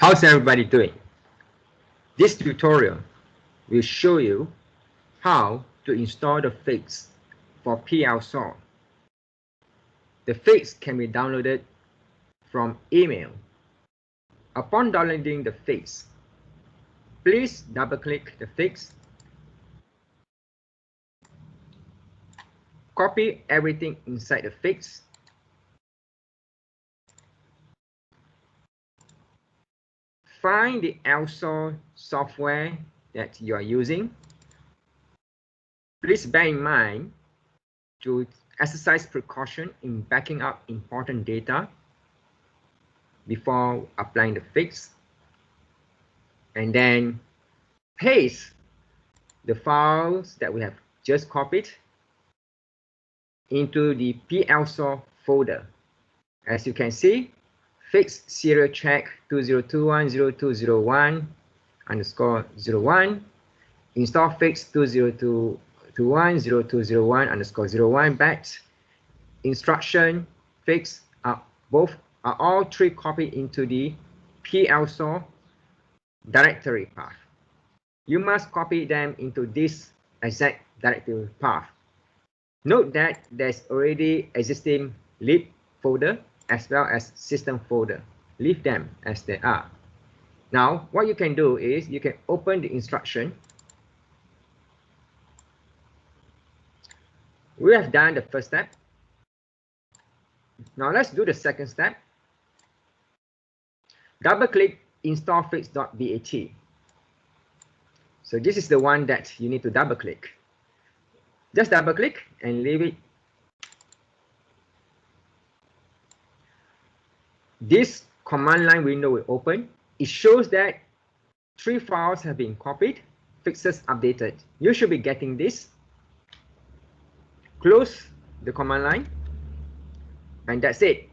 How's everybody doing? This tutorial will show you how to install the fix for PLSOL. The fix can be downloaded from email. Upon downloading the fix, please double-click the fix, copy everything inside the fix, find the PLSOL software that you are using. Please bear in mind to exercise precaution in backing up important data before applying the fix, and then paste the files that we have just copied into the PLSOL folder. As you can see, fix serial check 20210201_01, install fix 20210201_01 batch, instruction fix are all three copied into the PLSOL directory path. You must copy them into this exact directory path. Note that there's already existing lib folder as well as system folder. Leave them as they are. Now, what you can do is you can open the instruction. We have done the first step. Now let's do the second step. Double-click install fix.bat. So this is the one that you need to double-click. Just double-click and leave it. This command line window will open. It shows that 3 files have been copied, fixes updated. You should be getting this. Close the command line, and that's it.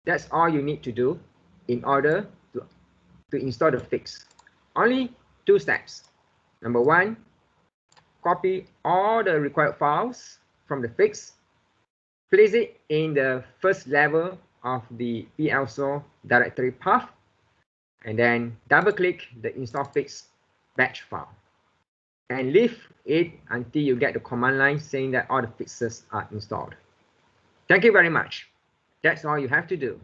That's all you need to do in order to install the fix. Only 2 steps. Number 1, copy all the required files from the fix, place it in the first level of the PLSOL directory path, and then double-click the install fix batch file and leave it until you get the command line saying that all the fixes are installed. Thank you very much. That's all you have to do.